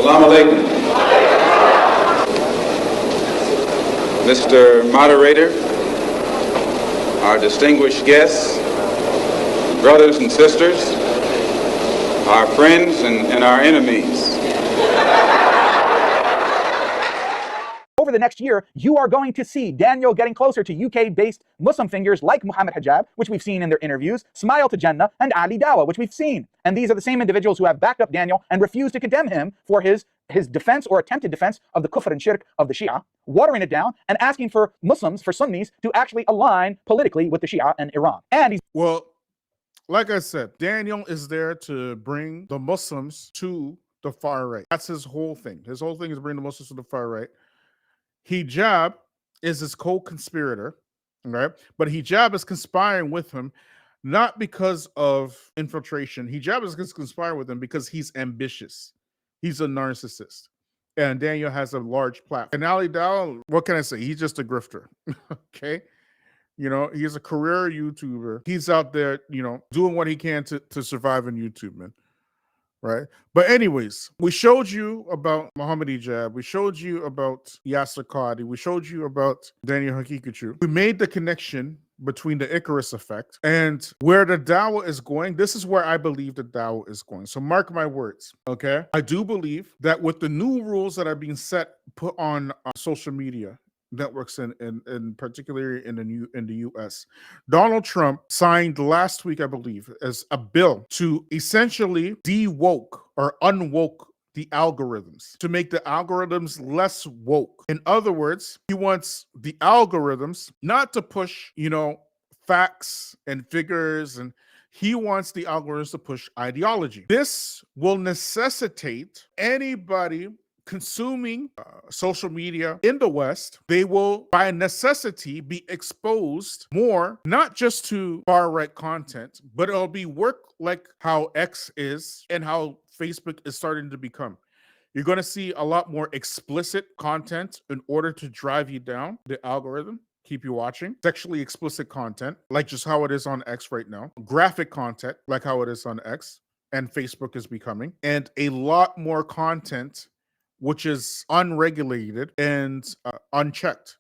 Assalamu alaikum. Mr. Moderator, our distinguished guests, brothers and sisters, our friends and our enemies. Over the next year, you are going to see Daniel getting closer to UK-based Muslim figures like Muhammad Hijab, which we've seen in their interviews, Smile to Jannah, and Ali Dawah, which we've seen. And these are the same individuals who have backed up Daniel and refused to condemn him for his defense or attempted defense of the kufr and shirk of the Shia, watering it down and asking for Muslims, for Sunnis, to actually align politically with the Shia and Iran. And he's... Well, like I said, Daniel is there to bring the Muslims to the far right. That's his whole thing. His whole thing is bring the Muslims to the far right. Hijab is his co-conspirator, right? But Hijab is conspiring with him not because of infiltration. Hijab is conspiring with him because he's ambitious. He's a narcissist. And Daniel has a large platform. And Ali Dawah, what can I say? He's just a grifter, okay? You know, he's a career YouTuber. He's out there, you know, doing what he can to survive on YouTube, man. Right. But anyways, we showed you about Muhammad Hijab. We showed you about Yasser Qadi. We showed you about Daniel Hakikachu. We made the connection between the Icarus effect and where the Dawah is going. This is where I believe the Dawah is going. So mark my words. Okay. I do believe that with the new rules that are being put on social media networks and particularly in the US. Donald Trump signed last week, I believe, as a bill to essentially de-woke or unwoke the algorithms, to make the algorithms less woke. In other words, he wants the algorithms not to push, you know, facts and figures, and he wants the algorithms to push ideology. This will necessitate anybody consuming social media in the West, they will by necessity be exposed more, not just to far-right content, but it'll be work like how X is and how Facebook is starting to become. You're going to see a lot more explicit content in order to drive you down the algorithm, keep you watching. Sexually explicit content, like just how it is on X right now. Graphic content, like how it is on X and Facebook is becoming. And a lot more content which is unregulated and unchecked,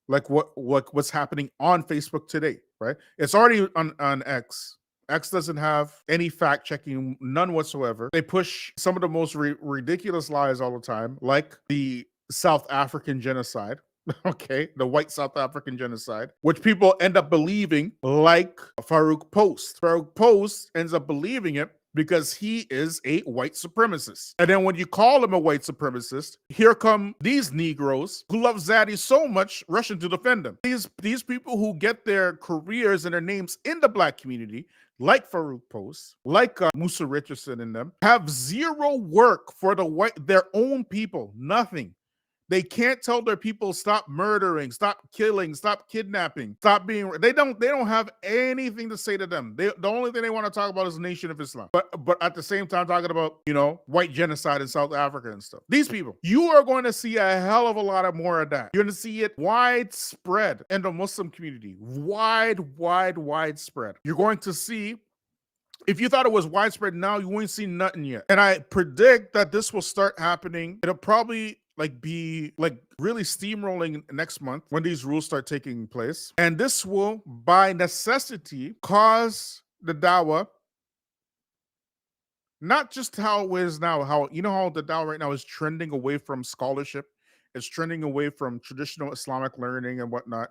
like what's happening on Facebook today, right? It's already on X. X doesn't have any fact checking, none whatsoever. They push some of the most ridiculous lies all the time, like the South African genocide, okay, the white South African genocide, which people end up believing, like Farouk Post. Farouk Post ends up believing it because he is a white supremacist. And then when you call him a white supremacist, here come these Negroes who love Zaddy so much, rushing to defend him. These people who get their careers and their names in the Black community, like Farouk Post, like Musa Richardson and them, have zero work for their own people, nothing. They can't tell their people stop murdering, stop killing, stop kidnapping, stop being. They don't have anything to say to them. The only thing they want to talk about is the Nation of Islam. But at the same time, talking about, you know, white genocide in South Africa and stuff. These people, you are going to see a hell of a lot of more of that. You're going to see it widespread in the Muslim community. Widespread. You're going to see. If you thought it was widespread now, you won't see nothing yet. And I predict that this will start happening. It'll probably be really steamrolling next month when these rules start taking place. And this will, by necessity, cause the Dawah, not just how it is now, how, you know how the Dawah right now is trending away from scholarship, it's trending away from traditional Islamic learning and whatnot.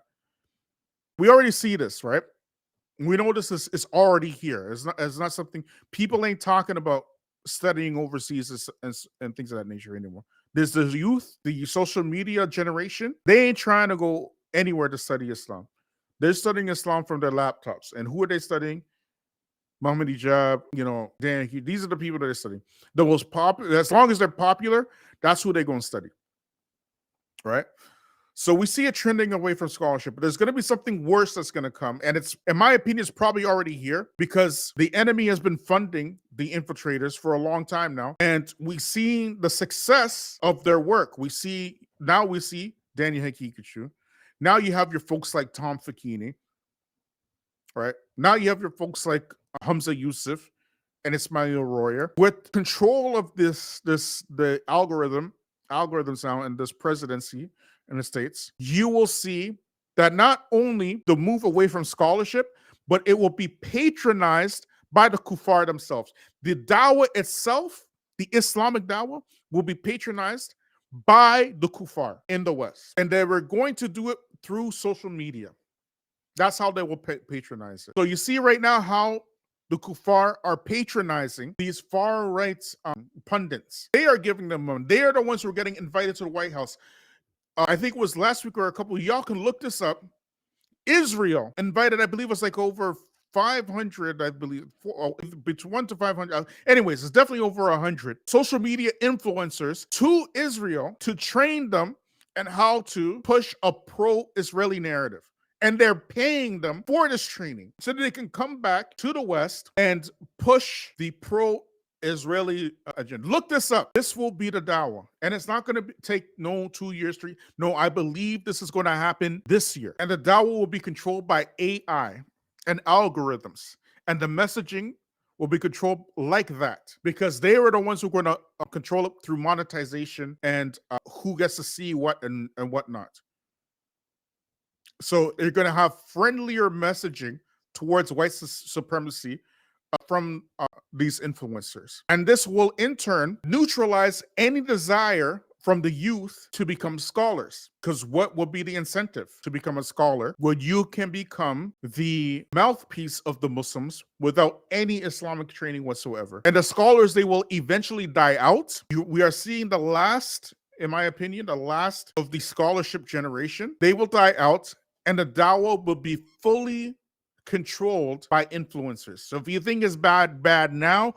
We already see this, right? We know this is already here. It's not something people ain't talking about studying overseas and things of that nature anymore. There's the youth, the social media generation. They ain't trying to go anywhere to study Islam. They're studying Islam from their laptops. And who are they studying? Muhammad Hijab, you know, these are the people that are studying. The most popular, as long as they're popular, that's who they're going to study. Right? So we see it trending away from scholarship, but there's going to be something worse that's going to come. And it's, in my opinion, it's probably already here because the enemy has been funding the infiltrators for a long time now. And we've seen the success of their work. We see Daniel Hakikachu. Now you have your folks like Tom Fakini, right? Now you have your folks like Hamza Yusuf and Ismail Royer with control of the algorithms now in this presidency in the States, you will see that not only the move away from scholarship, but it will be patronized by the kuffar themselves. The Dawah itself, the Islamic Dawah, will be patronized by the kuffar in the West. And they were going to do it through social media. That's how they will patronize it. So you see right now how the kuffar are patronizing these far right pundits. They are giving them money. They are the ones who are getting invited to the White House. I think it was last week or a couple of y'all can look this up. Israel invited, I believe it was like over 500, I believe, between 1 to 500. Anyways, it's definitely over 100 social media influencers to Israel to train them and how to push a pro-Israeli narrative. And they're paying them for this training so that they can come back to the West and push the pro-Israeli agenda. Look this up. This will be the Dawah. And it's not going to take 2 years, 3. No, I believe this is going to happen this year. And the Dawah will be controlled by AI and algorithms. And the messaging will be controlled like that because they are the ones who are going to control it through monetization and who gets to see what and whatnot. So they're going to have friendlier messaging towards white supremacy from these influencers. And this will in turn neutralize any desire from the youth to become scholars. Because what will be the incentive to become a scholar? Well, you can become the mouthpiece of the Muslims without any Islamic training whatsoever. And the scholars, they will eventually die out. We are seeing the last, in my opinion, the last of the scholarship generation. They will die out. And the Dawah will be fully controlled by influencers. So if you think it's bad now,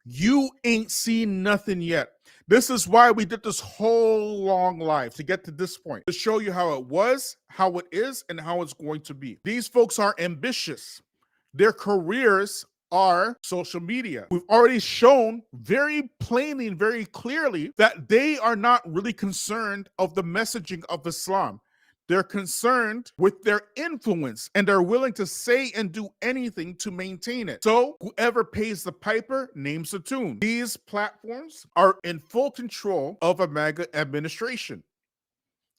you ain't seen nothing yet. This is why we did this whole long live to get to this point, to show you how it was, how it is, and how it's going to be. These folks are ambitious. Their careers are social media. We've already shown very plainly and very clearly that they are not really concerned of the messaging of Islam. They're concerned with their influence and they're willing to say and do anything to maintain it. So whoever pays the piper names the tune. These platforms are in full control of a MAGA administration.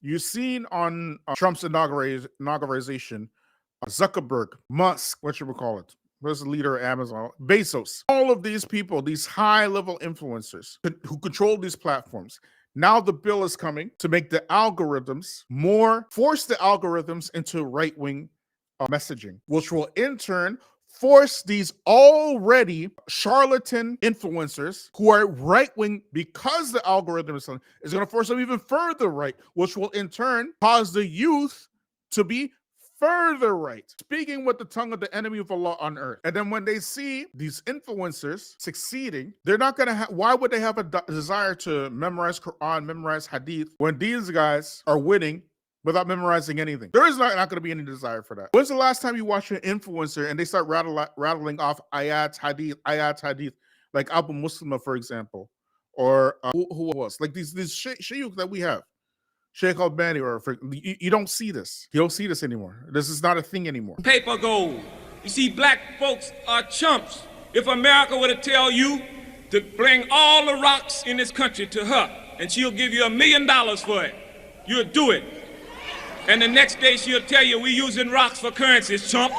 You've seen on Trump's inauguration, Zuckerberg, Musk, what you would call it, who's the leader of Amazon, Bezos, all of these people, these high-level influencers who control these platforms. Now the bill is coming to make the algorithms force the algorithms into right-wing messaging, which will in turn force these already charlatan influencers who are right-wing because the algorithm is going to force them even further right, which will in turn cause the youth to be further right, speaking with the tongue of the enemy of Allah on earth. And then when they see these influencers succeeding, they're not going to have, why would they have a desire to memorize Quran, memorize Hadith, when these guys are winning without memorizing anything? There is not going to be any desire for that. When's the last time you watched an influencer and they start rattling off ayat, hadith, like Abu Muslima, for example, or who else? Like these shayukh that we have. Sheikh Albani, or you don't see this. You don't see this anymore. This is not a thing anymore. Paper gold. You see, black folks are chumps. If America were to tell you to bring all the rocks in this country to her, and she'll give you $1 million for it, you'll do it. And the next day she'll tell you we're using rocks for currencies, chump.